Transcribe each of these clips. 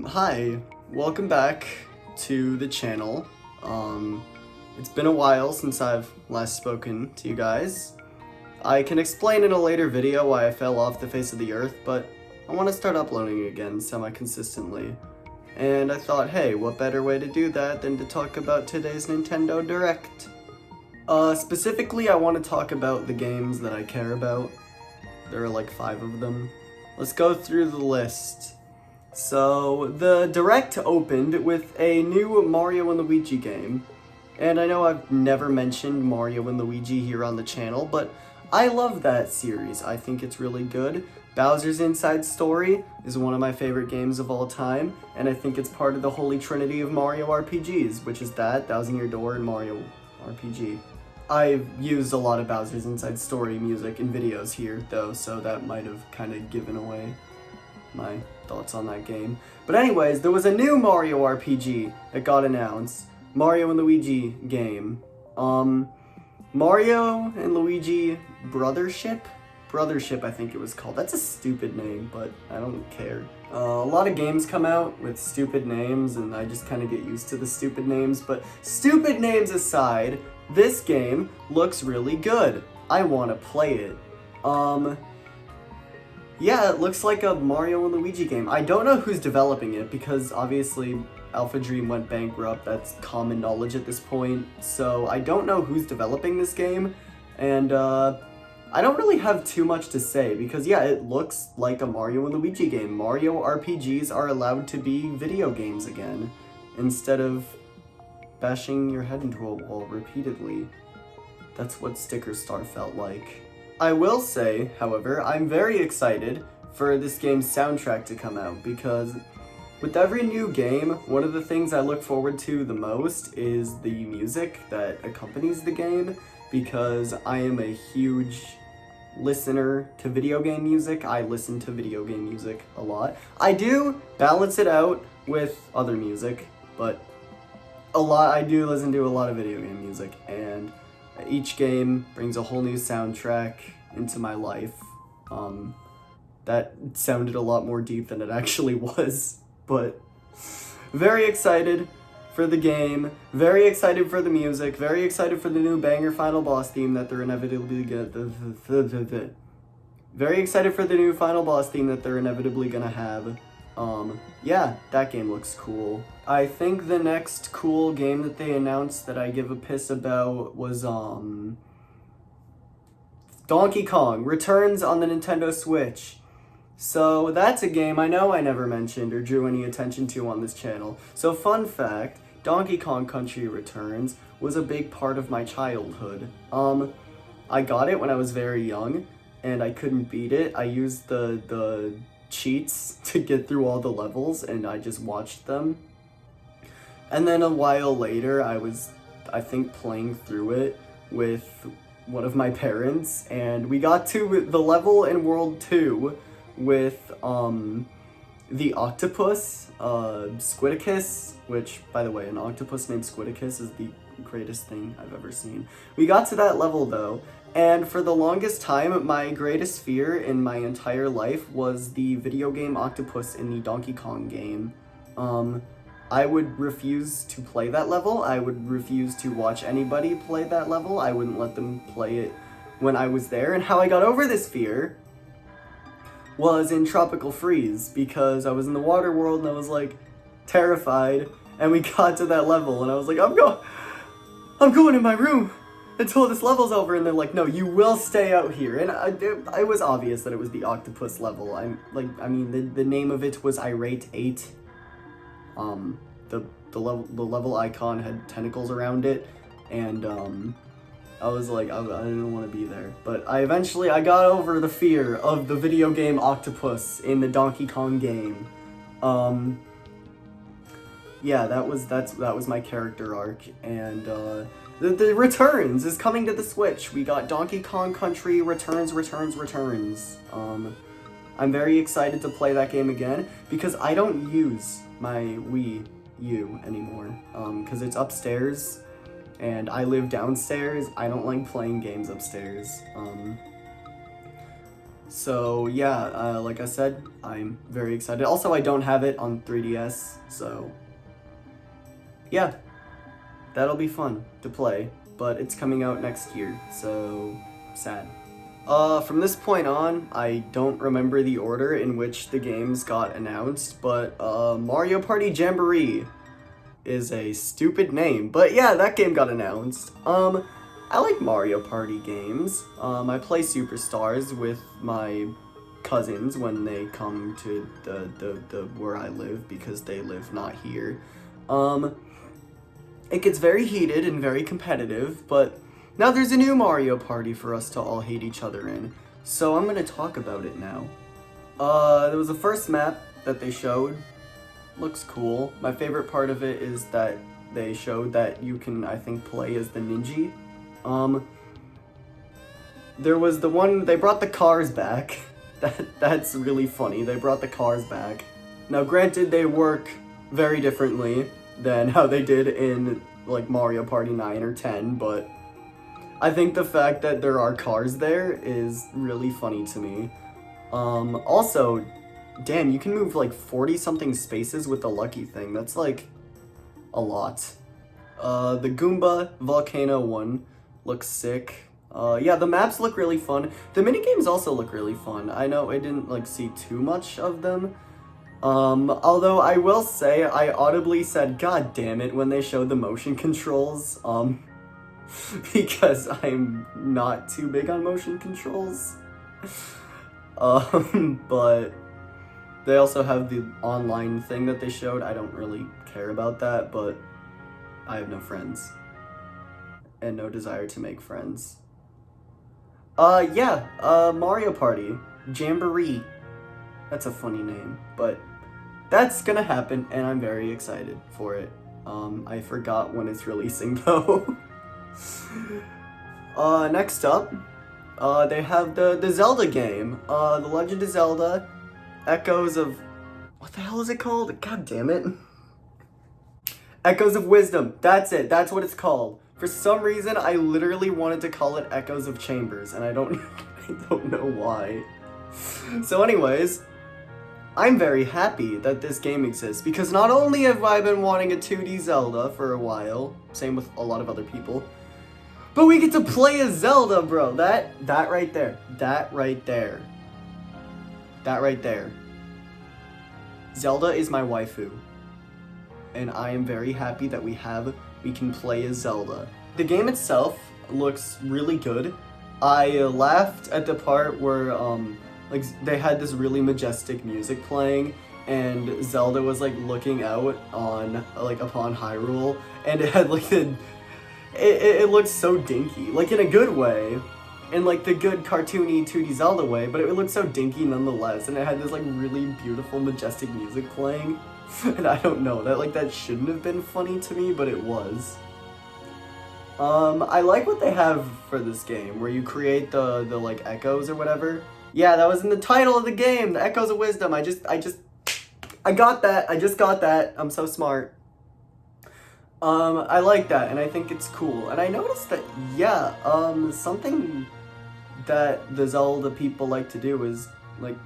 Hi, welcome back to the channel. It's been a while since I've last spoken to you guys. I can explain in a later video why I fell off the face of the earth, but I want to start uploading again semi-consistently. And I thought, hey, what better way to do that than to talk about today's Nintendo Direct? Specifically, I want to talk about the games that I care about. There are like 5 of them. Let's go through the list. So, the Direct opened with a new Mario & Luigi game. And I know I've never mentioned Mario & Luigi here on the channel, but I love that series. I think it's really good. Bowser's Inside Story is one of my favorite games of all time, and I think it's part of the holy trinity of Mario RPGs, which is that, Thousand Year Door, and Mario RPG. I've used a lot of Bowser's Inside Story music in videos here, though, so that might have kind of given away my thoughts on that game. But anyways, there was a new Mario RPG that got announced. Mario & Luigi game. Mario and Luigi Brothership? Brothership, I think it was called. That's a stupid name, but I don't care. A lot of games come out with stupid names, and I just kind of get used to the stupid names, but stupid names aside, this game looks really good. I want to play it. Yeah, it looks like a Mario & Luigi game. I don't know who's developing it, because obviously Alpha Dream went bankrupt. That's common knowledge at this point. So I don't know who's developing this game, and I don't really have too much to say, because yeah, it looks like a Mario & Luigi game. Mario RPGs are allowed to be video games again, instead of bashing your head into a wall repeatedly. That's what Sticker Star felt like. I will say, however, I'm very excited for this game's soundtrack to come out, because with every new game, one of the things I look forward to the most is the music that accompanies the game, because I am a huge listener to video game music. I listen to video game music a lot. I do balance it out with other music, but I do listen to a lot of video game music, and each game brings a whole new soundtrack into my life. That sounded a lot more deep than it actually was, but very excited for the game, very excited for the music, very excited for the new banger final boss theme that they're inevitably gonna have. Yeah, that game looks cool. I think the next cool game that they announced that I give a piss about was, Donkey Kong Returns on the Nintendo Switch. So that's a game I know I never mentioned or drew any attention to on this channel. So fun fact, Donkey Kong Country Returns was a big part of my childhood. I got it when I was very young, and I couldn't beat it. I used the cheats to get through all the levels, and I just watched them. And then a while later, I think, playing through it with one of my parents, and we got to the level in World 2 with, the octopus, Squidicus, which, by the way, an octopus named Squidicus is the greatest thing I've ever seen. We got to that level, though, and for the longest time, my greatest fear in my entire life was the video game octopus in the Donkey Kong game. I would refuse to play that level. I would refuse to watch anybody play that level. I wouldn't let them play it when I was there. And how I got over this fear was in Tropical Freeze, because I was in the water world and I was like terrified, and we got to that level and I was like, I'm going in my room until this level's over, and they're like, no, you will stay out here. And it was obvious that it was the octopus level. The name of it was Irate 8. The level icon had tentacles around it, and I was like, I didn't want to be there. But I got over the fear of the video game octopus in the Donkey Kong game. Yeah, that was my character arc, and the Returns is coming to the Switch. We got Donkey Kong Country Returns. I'm very excited to play that game again, because I don't use my Wii U anymore, because it's upstairs, and I live downstairs. I don't like playing games upstairs. So yeah, like I said, I'm very excited. Also, I don't have it on 3DS, so yeah, that'll be fun to play, but it's coming out next year, so sad. From this point on, I don't remember the order in which the games got announced, but Mario Party Jamboree is a stupid name, but yeah, that game got announced. I like Mario Party games. I play Superstars with my cousins when they come to the where I live, because they live not here. It gets very heated and very competitive, but now there's a new Mario Party for us to all hate each other in, so I'm gonna talk about it now. There was the first map that they showed. Looks cool. My favorite part of it is that they showed that you can, I think, play as the Ninja. There was the one, they brought the cars back. That's really funny. They brought the cars back. Now, granted, they work very differently than how they did in, like, Mario Party 9 or 10, but I think the fact that there are cars there is really funny to me. Also, damn, you can move like 40-something spaces with the lucky thing. That's like a lot. The Goomba Volcano one looks sick. Yeah, the maps look really fun. The minigames also look really fun. I know I didn't like see too much of them. Although I will say I audibly said, "God damn it," when they showed the motion controls. Because I'm not too big on motion controls. But they also have the online thing that they showed. I don't really care about that, but I have no friends. And no desire to make friends. Yeah, Mario Party. Jamboree. That's a funny name, but that's gonna happen, and I'm very excited for it. I forgot when it's releasing, though. Next up, they have the Zelda game. The Legend of Zelda, Echoes of... What the hell is it called? God damn it. Echoes of Wisdom. That's it. That's what it's called. For some reason, I literally wanted to call it Echoes of Chambers, and I don't know why. So anyways, I'm very happy that this game exists, because not only have I been wanting a 2D Zelda for a while, same with a lot of other people, but we get to play as Zelda, bro. That right there. That right there. That right there. Zelda is my waifu. And I am very happy that we can play as Zelda. The game itself looks really good. I laughed at the part where like they had this really majestic music playing, and Zelda was like looking out on like upon Hyrule, and it had like it looked so dinky, like in a good way, in like the good cartoony 2D Zelda way, but it looked so dinky nonetheless, and it had this like really beautiful majestic music playing, and I don't know, that shouldn't have been funny to me, but it was. I like what they have for this game, where you create the like echoes or whatever. Yeah, that was in the title of the game, the Echoes of Wisdom. I got that. I just got that. I'm so smart. I like that, and I think it's cool. And I noticed that, yeah, something that the Zelda people like to do is, like,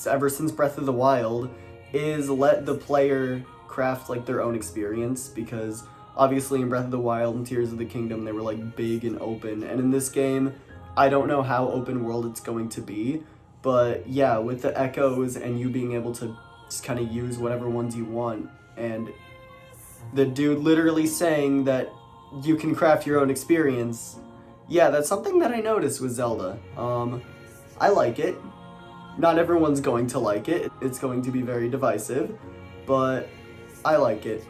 ever since Breath of the Wild, is let the player craft, like, their own experience, because obviously in Breath of the Wild and Tears of the Kingdom, they were, like, big and open, and in this game, I don't know how open world it's going to be, but yeah, with the echoes and you being able to just kind of use whatever ones you want, and the dude literally saying that you can craft your own experience. Yeah, that's something that I noticed with Zelda. I like it. Not everyone's going to like it. It's going to be very divisive, but I like it.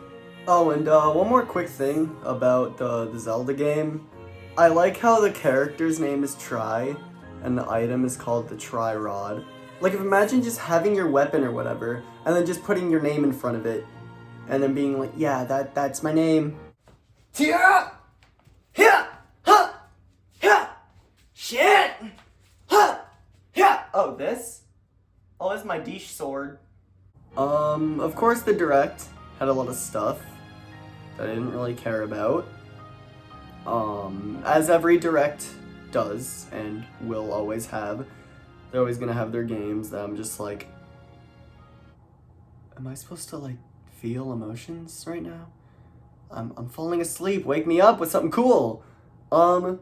Oh, and one more quick thing about the Zelda game. I like how the character's name is Tri, and the item is called the Tri-Rod. Like, imagine just having your weapon or whatever, and then just putting your name in front of it, and then being like, yeah, that's my name. Yeah! Yeah! Huh! Yeah! Shit! Huh! Yeah! Oh, this? Oh, this is my Dish sword. Of course the Direct had a lot of stuff that I didn't really care about. As every Direct does, and will always have. They're always gonna have their games that I'm just like, am I supposed to like feel emotions right now? I'm falling asleep. Wake me up with something cool. I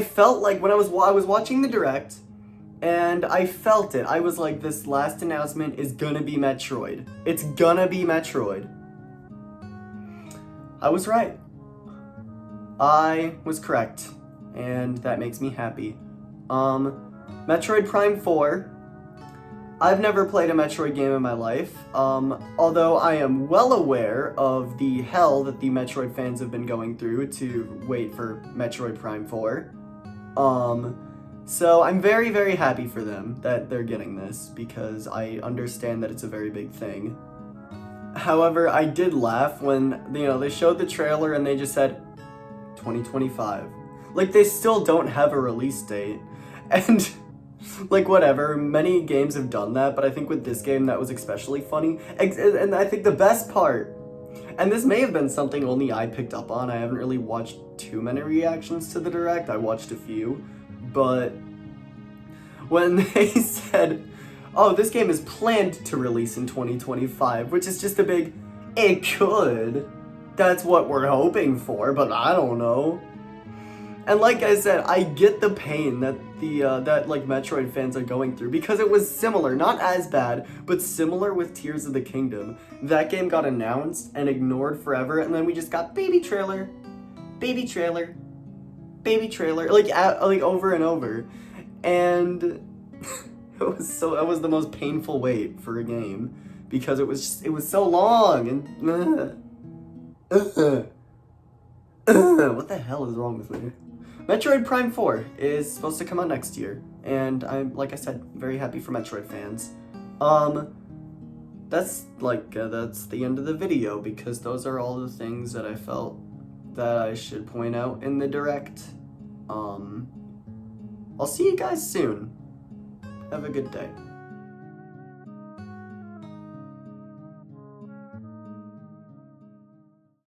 felt like when I was watching the direct, and I felt it. I was like, this last announcement is gonna be Metroid. It's gonna be Metroid. I was right. I was correct, and that makes me happy. Metroid Prime 4. I've never played a Metroid game in my life, although I am well aware of the hell that the Metroid fans have been going through to wait for Metroid Prime 4. So I'm very, very happy for them that they're getting this, because I understand that it's a very big thing. However, I did laugh when, they showed the trailer and they just said, 2025. Like, they still don't have a release date. And, like, whatever, many games have done that, but I think with this game that was especially funny. And I think the best part, and this may have been something only I picked up on, I haven't really watched too many reactions to the Direct, I watched a few, but when they said, oh, this game is planned to release in 2025, which is just a big, it could. That's what we're hoping for, but I don't know. And like I said, I get the pain that that Metroid fans are going through, because it was similar, not as bad, but similar with Tears of the Kingdom. That game got announced and ignored forever, and then we just got baby trailer, baby trailer, baby trailer, like over and over, and it was the most painful wait for a game, because it was so long and what the hell is wrong with me? Metroid Prime 4 is supposed to come out next year, and I'm, like I said, very happy for Metroid fans. That's the end of the video, because those are all the things that I felt that I should point out in the Direct. I'll see you guys soon. Have a good day.